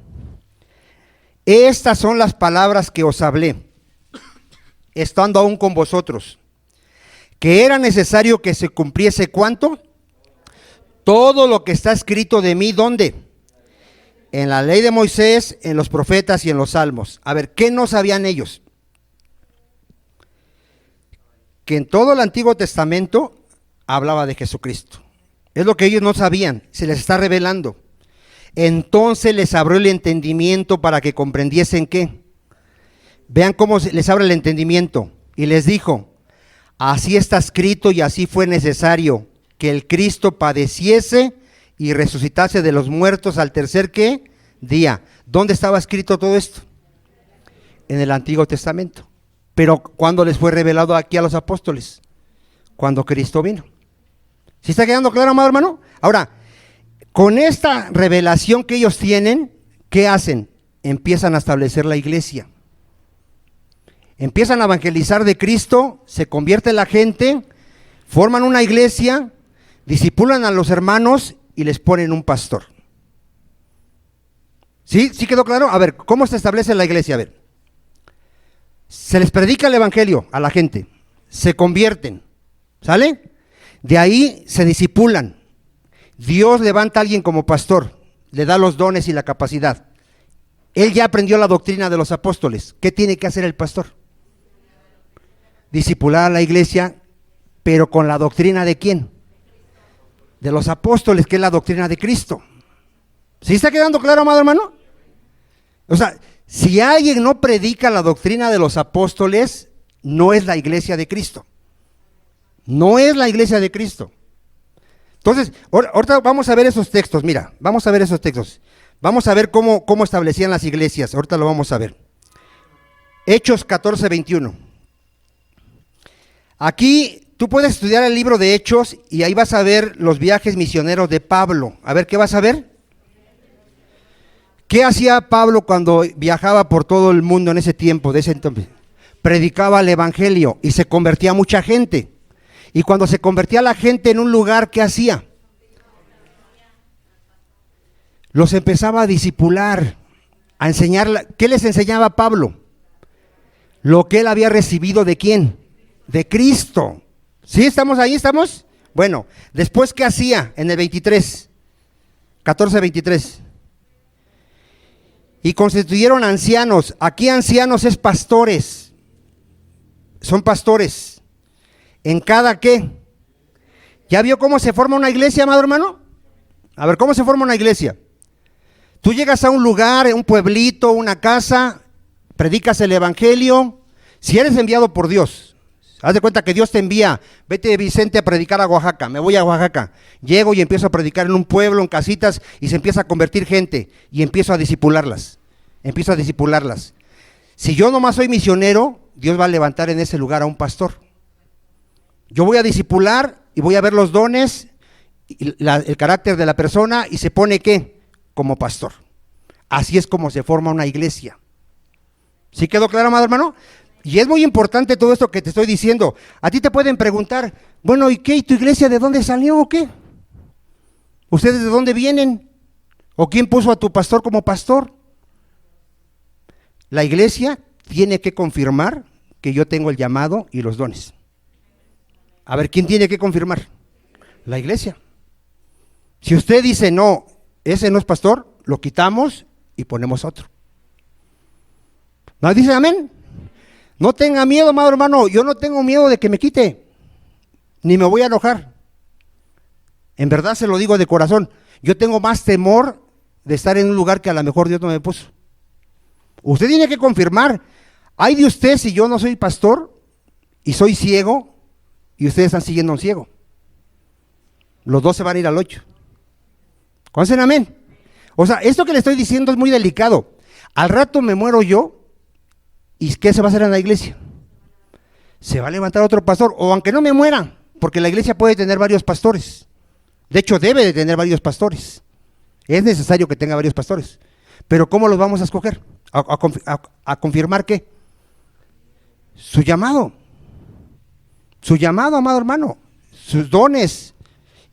Speaker 1: estas son las palabras que os hablé, estando aún con vosotros, que era necesario que se cumpliese, ¿cuánto? Todo lo que está escrito de mí, ¿dónde? En la ley de Moisés, en los profetas y en los salmos. A ver, ¿qué no sabían ellos? Que en todo el Antiguo Testamento hablaba de Jesucristo. Es lo que ellos no sabían, se les está revelando. Entonces les abrió el entendimiento para que comprendiesen qué. Vean cómo les abre el entendimiento. Y les dijo, así está escrito y así fue necesario que el Cristo padeciese y resucitase de los muertos al tercer ¿qué? Día. ¿Dónde estaba escrito todo esto? En el Antiguo Testamento. Pero ¿cuándo les fue revelado aquí a los apóstoles? Cuando Cristo vino. ¿Sí está quedando claro, amado hermano? Ahora, con esta revelación que ellos tienen, ¿qué hacen? Empiezan a establecer la iglesia. Empiezan a evangelizar de Cristo, se convierte la gente, forman una iglesia, discipulan a los hermanos y les ponen un pastor. ¿Sí? ¿Sí quedó claro? A ver, ¿cómo se establece la iglesia? A ver, se les predica el evangelio a la gente, se convierten, ¿sale? De ahí se discipulan. Dios levanta a alguien como pastor, le da los dones y la capacidad. Él ya aprendió la doctrina de los apóstoles. ¿Qué tiene que hacer el pastor? Discipular a la iglesia, pero con la doctrina ¿de quién? De los apóstoles, que es la doctrina de Cristo. ¿Sí está quedando claro, amado hermano? O sea, si alguien no predica la doctrina de los apóstoles, no es la iglesia de Cristo. No es la iglesia de Cristo. Entonces, ahorita vamos a ver esos textos, mira, vamos a ver esos textos. Vamos a ver cómo establecían las iglesias, ahorita lo vamos a ver. Hechos 14, 21. Aquí tú puedes estudiar el libro de Hechos y ahí vas a ver los viajes misioneros de Pablo. A ver, ¿qué vas a ver? ¿Qué hacía Pablo cuando viajaba por todo el mundo en ese tiempo, de ese entonces? Predicaba el evangelio y se convertía mucha gente. Y cuando se convertía la gente en un lugar, ¿qué hacía? Los empezaba a discipular, a enseñar. ¿Qué les enseñaba Pablo? Lo que él había recibido ¿de quién? De Cristo. ¿Sí estamos ahí? ¿Estamos? Bueno, después ¿qué hacía en el 23? 14:23. Y constituyeron ancianos. Aquí ancianos es pastores. Son pastores. ¿En cada qué? ¿Ya vio cómo se forma una iglesia, amado hermano? A ver, ¿cómo se forma una iglesia? Tú llegas a un lugar, un pueblito, una casa, predicas el evangelio. Si eres enviado por Dios, haz de cuenta que Dios te envía, vete Vicente a predicar a Oaxaca, me voy a Oaxaca, llego y empiezo a predicar en un pueblo, en casitas, y se empieza a convertir gente, y empiezo a discipularlas. Si yo nomás soy misionero, Dios va a levantar en ese lugar a un pastor. Yo voy a discipular y voy a ver los dones, el carácter de la persona, y se pone ¿qué? Como pastor. Así es como se forma una iglesia. ¿Sí quedó claro, amado hermano? Y es muy importante todo esto que te estoy diciendo. A ti te pueden preguntar, bueno, ¿y qué? ¿Y tu iglesia de dónde salió o qué? ¿Ustedes de dónde vienen? ¿O quién puso a tu pastor como pastor? La iglesia tiene que confirmar que yo tengo el llamado y los dones. A ver, ¿quién tiene que confirmar? La iglesia. Si usted dice, no, ese no es pastor, lo quitamos y ponemos otro. ¿No dice amén? No tenga miedo, amado hermano, yo no tengo miedo de que me quite, ni me voy a enojar. En verdad se lo digo de corazón, yo tengo más temor de estar en un lugar que a lo mejor Dios no me puso. Usted tiene que confirmar. Ay de usted si yo no soy pastor y soy ciego y ustedes están siguiendo a un ciego. Los dos se van a ir al hoyo. ¿Conocen amén? O sea, esto que le estoy diciendo es muy delicado. Al rato me muero yo. ¿Y qué se va a hacer en la iglesia? Se va a levantar otro pastor, o aunque no me muera, porque la iglesia puede tener varios pastores. De hecho, debe de tener varios pastores. Es necesario que tenga varios pastores. Pero ¿cómo los vamos a escoger? ¿A confirmar qué? Su llamado. Su llamado, amado hermano. Sus dones.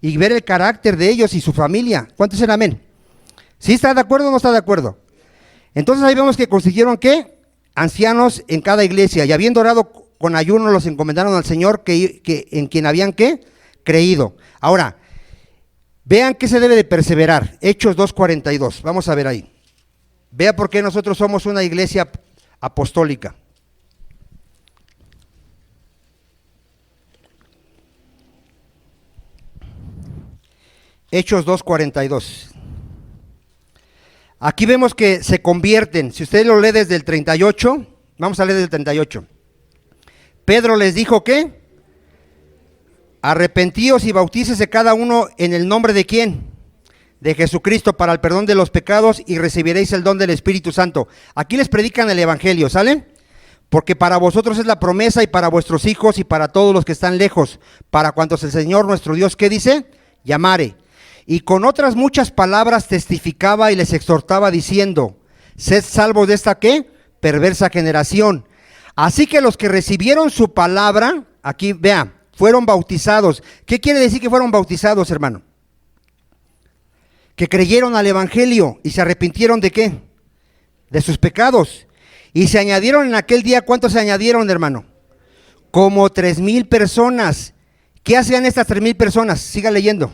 Speaker 1: Y ver el carácter de ellos y su familia. ¿Cuántos dicen amén? ¿Sí está de acuerdo o no está de acuerdo? Entonces ahí vemos que consiguieron ¿qué? Ancianos en cada iglesia, y habiendo orado con ayuno, los encomendaron al Señor que en quien habían ¿qué? Creído. Ahora, vean que se debe de perseverar. Hechos 2:42, vamos a ver ahí. Vea por qué nosotros somos una iglesia apostólica. Hechos 2:42. Aquí vemos que se convierten. Si usted lo lee desde el 38, vamos a leer desde el 38. Pedro les dijo ¿qué? Arrepentíos y bautícese cada uno en el nombre de ¿quién? De Jesucristo para el perdón de los pecados y recibiréis el don del Espíritu Santo. Aquí les predican el evangelio, ¿sale? Porque para vosotros es la promesa y para vuestros hijos y para todos los que están lejos, para cuantos el Señor nuestro Dios, ¿qué dice? Llamare. Y con otras muchas palabras testificaba y les exhortaba diciendo, sed salvos de esta ¿qué? Perversa generación. Así que los que recibieron su palabra, aquí vean, fueron bautizados. ¿Qué quiere decir que fueron bautizados, hermano? Que creyeron al evangelio y se arrepintieron ¿de qué? De sus pecados. Y se añadieron en aquel día, ¿cuántos se añadieron, hermano? Como 3,000 personas. ¿Qué hacían estas 3,000 personas? Siga leyendo.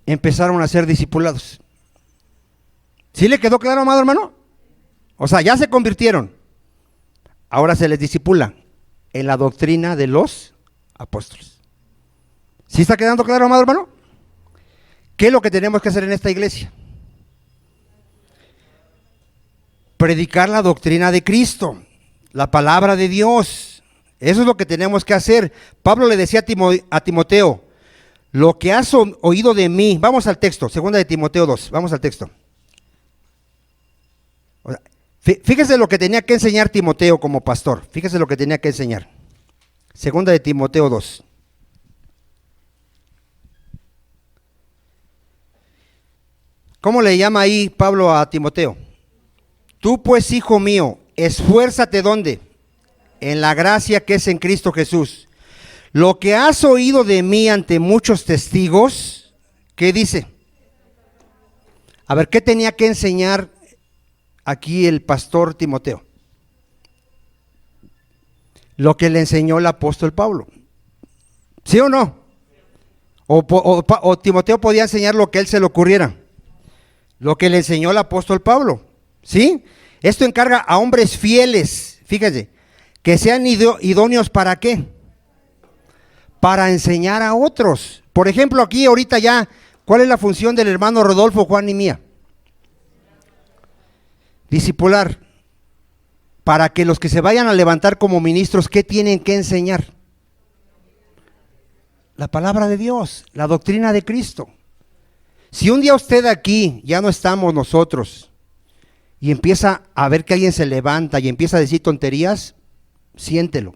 Speaker 1: Empezaron a ser discipulados. ¿Sí le quedó claro, amado hermano? O sea, ya se convirtieron. Ahora se les discipula en la doctrina de los apóstoles. ¿Sí está quedando claro, amado hermano? ¿Qué es lo que tenemos que hacer en esta iglesia? Predicar la doctrina de Cristo, la palabra de Dios. Eso es lo que tenemos que hacer. Pablo le decía a Timoteo, lo que has oído de mí, vamos al texto, 2 de Timoteo 2, vamos al texto. Fíjese lo que tenía que enseñar Timoteo como pastor, fíjese lo que tenía que enseñar. 2 de Timoteo 2. ¿Cómo le llama ahí Pablo a Timoteo? Tú pues, hijo mío, esfuérzate ¿dónde? En la gracia que es en Cristo Jesús. Lo que has oído de mí ante muchos testigos, ¿qué dice? A ver, ¿qué tenía que enseñar aquí el pastor Timoteo? Lo que le enseñó el apóstol Pablo. ¿Sí o no? O Timoteo podía enseñar lo que a él se le ocurriera. Lo que le enseñó el apóstol Pablo. ¿Sí? Esto encarga a hombres fieles, fíjate, que sean idóneos ¿para qué? Para enseñar a otros. Por ejemplo, aquí ahorita ya, ¿cuál es la función del hermano Rodolfo, Juan y mía? Discipular. Para que los que se vayan a levantar como ministros, ¿qué tienen que enseñar? La palabra de Dios, la doctrina de Cristo. Si un día usted aquí, ya no estamos nosotros, y empieza a ver que alguien se levanta y empieza a decir tonterías, siéntelo,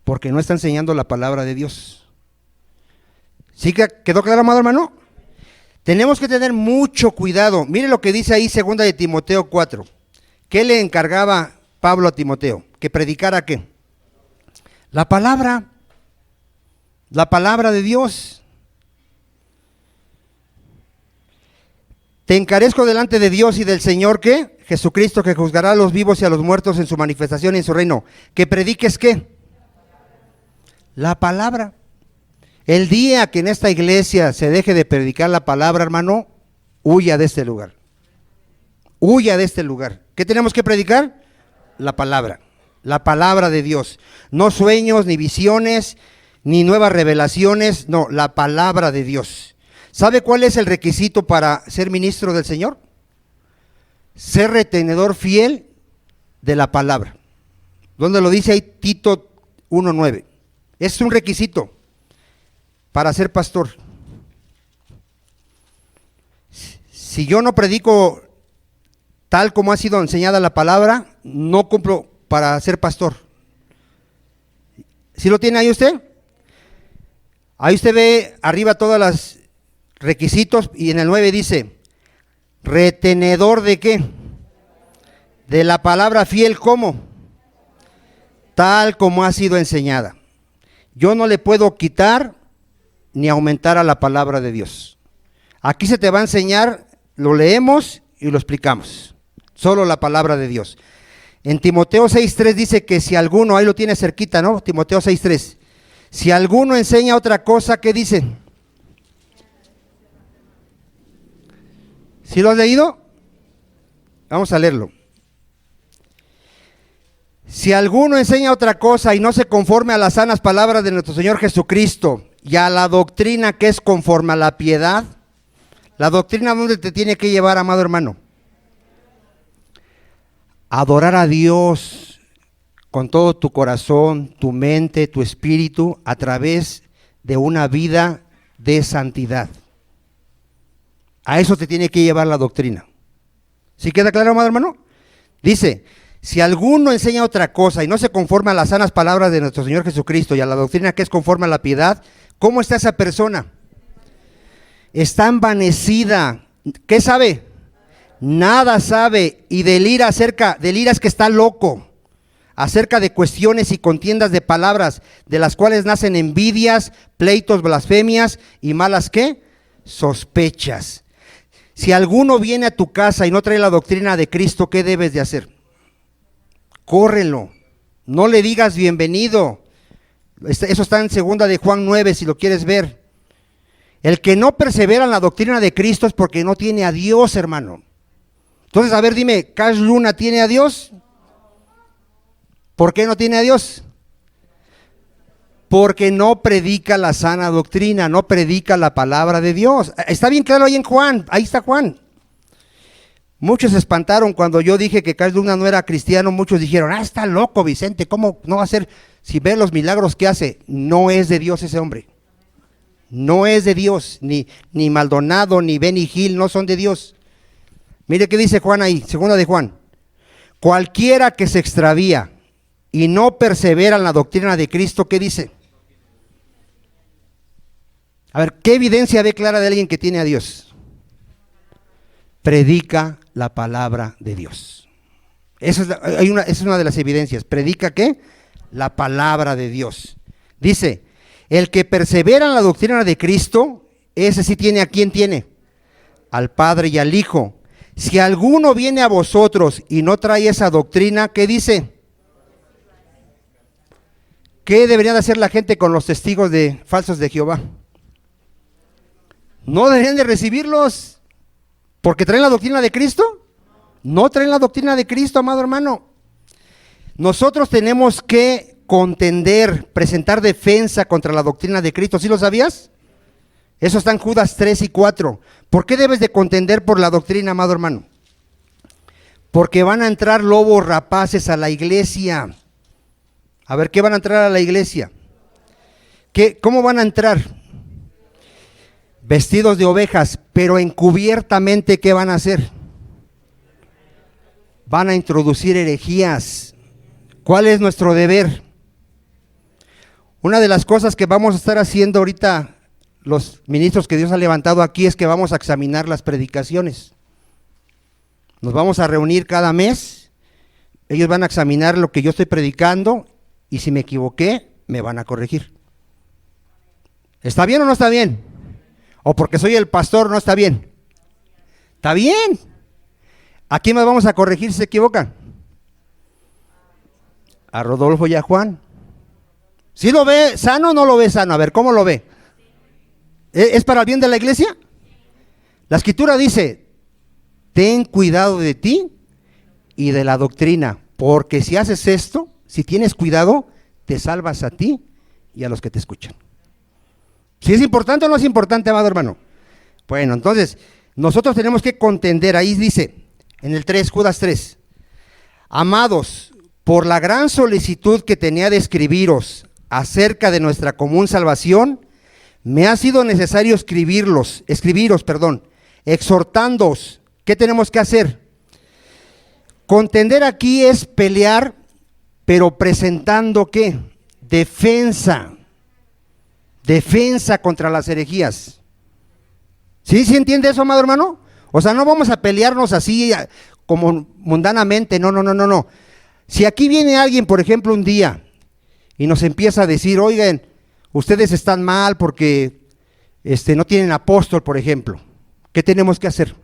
Speaker 1: porque no está enseñando la palabra de Dios. ¿Sí quedó claro, amado hermano? Tenemos que tener mucho cuidado. Mire lo que dice ahí 2 de Timoteo 4. ¿Qué le encargaba Pablo a Timoteo? Que predicara ¿qué? La palabra de Dios. Te encarezco delante de Dios y del Señor, ¿qué? Jesucristo, que juzgará a los vivos y a los muertos en su manifestación y en su reino. Que prediques ¿qué? La palabra. El día que en esta iglesia se deje de predicar la palabra, hermano, huya de este lugar. Huya de este lugar. ¿Qué tenemos que predicar? La palabra de Dios. No sueños, ni visiones, ni nuevas revelaciones, no, la palabra de Dios. ¿Sabe cuál es el requisito para ser ministro del Señor? Ser retenedor fiel de la palabra. ¿Dónde lo dice ahí? Tito 1:9. Es un requisito para ser pastor. Si yo no predico tal como ha sido enseñada la palabra, no cumplo para ser pastor. ¿Sí lo tiene ahí usted? Ahí usted ve arriba todos los requisitos y en el 9 dice, retenedor de ¿qué? De la palabra fiel, ¿cómo? Tal como ha sido enseñada. Yo no le puedo quitar ni aumentar a la palabra de Dios. Aquí se te va a enseñar, lo leemos y lo explicamos. Solo la palabra de Dios. En Timoteo 6:3 dice que si alguno, ahí lo tiene cerquita, ¿no? Timoteo 6:3. Si alguno enseña otra cosa, ¿qué dice? ¿Sí lo has leído? Vamos a leerlo. Si alguno enseña otra cosa y no se conforme a las sanas palabras de nuestro Señor Jesucristo y a la doctrina que es conforme a la piedad, la doctrina ¿dónde te tiene que llevar, amado hermano? Adorar a Dios con todo tu corazón, tu mente, tu espíritu, a través de una vida de santidad. A eso te tiene que llevar la doctrina. ¿Sí queda claro, amado hermano? Dice, si alguno enseña otra cosa y no se conforma a las sanas palabras de nuestro Señor Jesucristo y a la doctrina que es conforme a la piedad, ¿cómo está esa persona? Está envanecida. ¿Qué sabe? Nada sabe y delira es que está loco, acerca de cuestiones y contiendas de palabras, de las cuales nacen envidias, pleitos, blasfemias y malas ¿qué? Sospechas. Si alguno viene a tu casa y no trae la doctrina de Cristo, ¿qué debes de hacer? Córrelo, no le digas bienvenido. Eso está en 2 de Juan 9, si lo quieres ver. El que no persevera en la doctrina de Cristo es porque no tiene a Dios, hermano. Entonces, a ver, dime, ¿Cash Luna tiene a Dios? ¿Por qué no tiene a Dios? Porque no predica la sana doctrina, no predica la palabra de Dios. Está bien claro ahí en Juan, ahí está Juan. Muchos se espantaron cuando yo dije que Cash Luna no era cristiano, muchos dijeron, está loco Vicente, ¿cómo no va a ser? Si ve los milagros que hace, no es de Dios ese hombre. No es de Dios, ni Maldonado, ni Benny Hill, no son de Dios. Mire qué dice Juan ahí, 2 de Juan. Cualquiera que se extravía y no persevera en la doctrina de Cristo, ¿qué dice? A ver, ¿qué evidencia ve clara de alguien que tiene a Dios? predica la palabra de Dios. Esa es una de las evidencias. ¿Predica qué? La palabra de Dios. Dice, el que persevera en la doctrina de Cristo, ese sí tiene, ¿a quién tiene? Al Padre y al Hijo. Si alguno viene a vosotros y no trae esa doctrina, ¿qué dice? ¿Qué debería de hacer la gente con los testigos falsos de Jehová? No deberían de recibirlos, porque traen la doctrina de Cristo. No traen la doctrina de Cristo, amado hermano. Nosotros tenemos que contender, presentar defensa contra la doctrina de Cristo. ¿Sí lo sabías? Eso está en Judas 3 y 4. ¿Por qué debes de contender por la doctrina, amado hermano? Porque van a entrar lobos rapaces a la iglesia. A ver, ¿qué van a entrar a la iglesia? ¿Cómo van a entrar? Vestidos de ovejas, pero encubiertamente, ¿qué van a hacer? Van a introducir herejías. ¿Cuál es nuestro deber? Una de las cosas que vamos a estar haciendo ahorita, los ministros que Dios ha levantado aquí, es que vamos a examinar las predicaciones. Nos vamos a reunir cada mes, ellos van a examinar lo que yo estoy predicando y si me equivoqué, me van a corregir. ¿Está bien o no está bien? O porque soy el pastor no está bien. Está bien. ¿A quién más vamos a corregir si se equivocan? A Rodolfo y a Juan. ¿Sí lo ve sano o no lo ve sano? A ver, ¿cómo lo ve? ¿Es para el bien de la iglesia? La escritura dice, ten cuidado de ti y de la doctrina, porque si haces esto, si tienes cuidado, te salvas a ti y a los que te escuchan. ¿Si es importante o no es importante, amado hermano? Bueno, entonces, nosotros tenemos que contender, ahí dice, en el 3, Judas 3, amados, por la gran solicitud que tenía de escribiros acerca de nuestra común salvación, me ha sido necesario escribiros, exhortándoos. ¿Qué tenemos que hacer? Contender aquí es pelear, pero presentando ¿qué? Defensa contra las herejías. ¿Sí entiende eso, amado hermano? O sea, no vamos a pelearnos así como mundanamente, no. Si aquí viene alguien, por ejemplo, un día y nos empieza a decir, oigan, ustedes están mal porque no tienen apóstol, por ejemplo, ¿qué tenemos que hacer?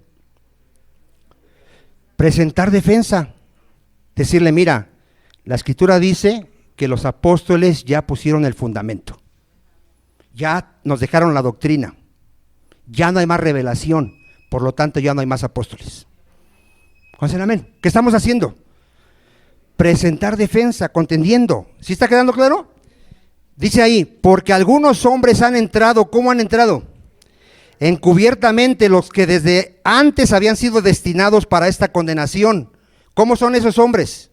Speaker 1: Presentar defensa, decirle, mira, la escritura dice que los apóstoles ya pusieron el fundamento, ya nos dejaron la doctrina, ya no hay más revelación, por lo tanto ya no hay más apóstoles. ¿Conocen amén? ¿Qué estamos haciendo? Presentar defensa, contendiendo. ¿Sí está quedando claro? Dice ahí, porque algunos hombres han entrado, ¿cómo han entrado? Encubiertamente, los que desde antes habían sido destinados para esta condenación. ¿Cómo son esos hombres?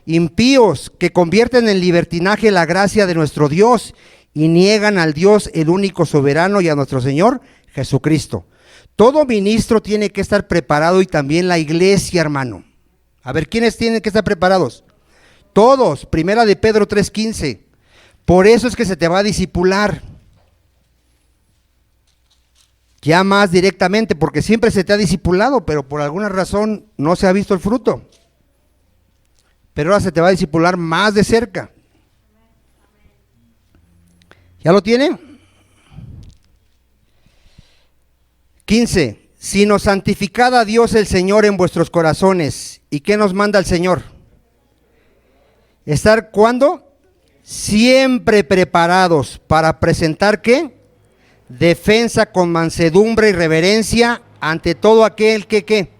Speaker 1: Impíos, que convierten en libertinaje la gracia de nuestro Dios y niegan al Dios, el único soberano, y a nuestro Señor Jesucristo. Todo ministro tiene que estar preparado y también la iglesia, hermano. A ver, ¿quiénes tienen que estar preparados? Todos. Primera de Pedro 3:15. Por eso es que se te va a discipular. Ya más directamente, porque siempre se te ha discipulado, pero por alguna razón no se ha visto el fruto. Pero ahora se te va a discipular más de cerca. ¿Ya lo tiene? 15. Sino santificad a Dios el Señor en vuestros corazones. ¿Y qué nos manda el Señor? ¿Estar cuándo? Siempre preparados para presentar ¿qué? Defensa con mansedumbre y reverencia ante todo aquel que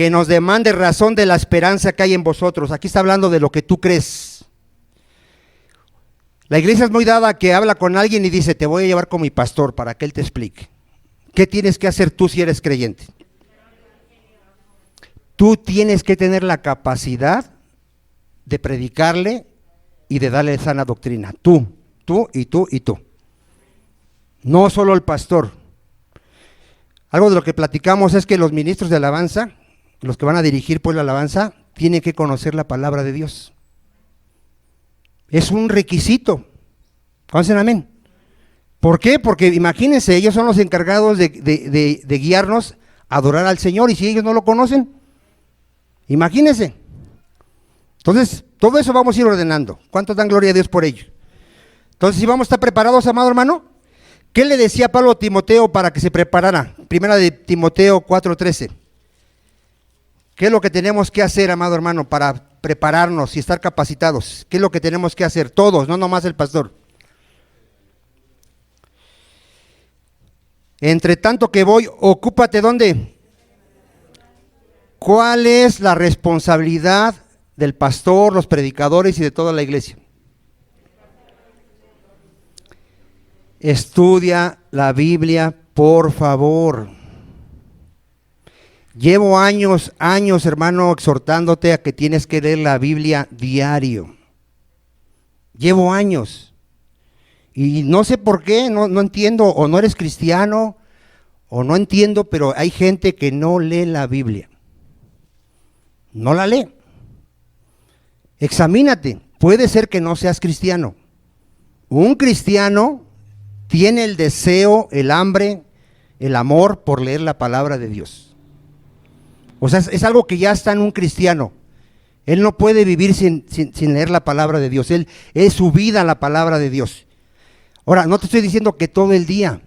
Speaker 1: nos demande razón de la esperanza que hay en vosotros. Aquí está hablando de lo que tú crees. La iglesia es muy dada a que habla con alguien y dice, te voy a llevar con mi pastor para que él te explique. ¿Qué tienes que hacer tú si eres creyente? Tú tienes que tener la capacidad de predicarle y de darle sana doctrina. Tú y tú y tú. No solo el pastor. Algo de lo que platicamos es que los ministros de alabanza, los que van a dirigir pues la alabanza, tienen que conocer la palabra de Dios. Es un requisito. ¿Conocen amén? ¿Por qué? Porque imagínense, ellos son los encargados de guiarnos adorar al Señor, y si ellos no lo conocen, imagínense. Entonces, todo eso vamos a ir ordenando. ¿Cuántos dan gloria a Dios por ello? Entonces, si vamos a estar preparados, amado hermano, ¿qué le decía Pablo a Timoteo para que se preparara? Primera de Timoteo 4:13. ¿Qué es lo que tenemos que hacer, amado hermano, para prepararnos y estar capacitados? ¿Qué es lo que tenemos que hacer? Todos, no nomás el pastor. Entre tanto que voy, ocúpate, ¿dónde? ¿Cuál es la responsabilidad del pastor, los predicadores y de toda la iglesia? Estudia la Biblia, por favor. Llevo años, hermano, exhortándote a que tienes que leer la Biblia diario. Llevo años. Y no sé por qué, no entiendo, o no eres cristiano, o no entiendo, pero hay gente que no lee la Biblia. No la lee. Examínate, puede ser que no seas cristiano. Un cristiano tiene el deseo, el hambre, el amor por leer la palabra de Dios. O sea, es algo que ya está en un cristiano. Él no puede vivir sin leer la palabra de Dios. Él es su vida la palabra de Dios. Ahora, no te estoy diciendo que todo el día.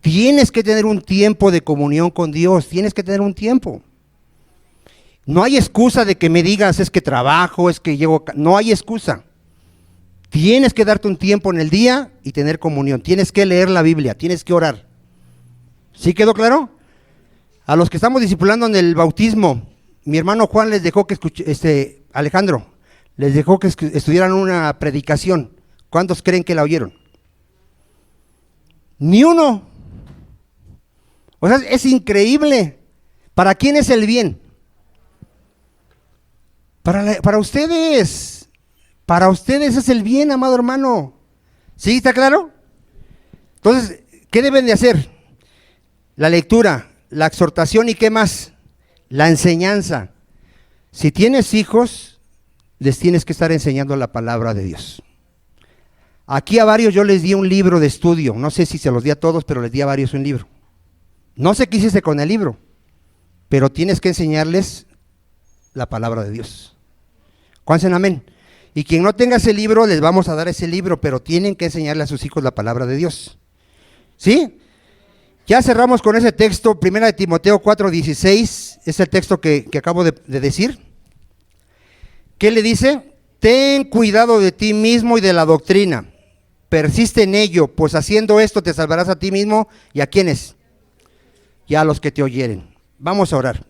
Speaker 1: Tienes que tener un tiempo de comunión con Dios. Tienes que tener un tiempo. No hay excusa de que me digas, es que trabajo, es que llego. No hay excusa. Tienes que darte un tiempo en el día y tener comunión. Tienes que leer la Biblia, tienes que orar. ¿Sí quedó claro? A los que estamos discipulando en el bautismo, mi hermano Juan les dejó que Alejandro, les dejó que estudiaran una predicación. ¿Cuántos creen que la oyeron? Ni uno. O sea, es increíble. ¿Para quién es el bien? Para ustedes. Para ustedes es el bien, amado hermano. ¿Sí? ¿Está claro? Entonces, ¿qué deben de hacer? La lectura, la exhortación y ¿qué más? La enseñanza. Si tienes hijos, les tienes que estar enseñando la palabra de Dios. Aquí a varios yo les di un libro de estudio. No sé si se los di a todos, pero les di a varios un libro. No sé qué hiciste con el libro, pero tienes que enseñarles la palabra de Dios. ¿Cuántos dicen amén? Y quien no tenga ese libro, les vamos a dar ese libro, pero tienen que enseñarle a sus hijos la palabra de Dios. ¿Sí? Ya cerramos con ese texto, 1 de Timoteo 4:16, es el texto que acabo de decir. ¿Qué le dice? Ten cuidado de ti mismo y de la doctrina, persiste en ello, pues haciendo esto te salvarás a ti mismo y a quienes, y a los que te oyeren. Vamos a orar.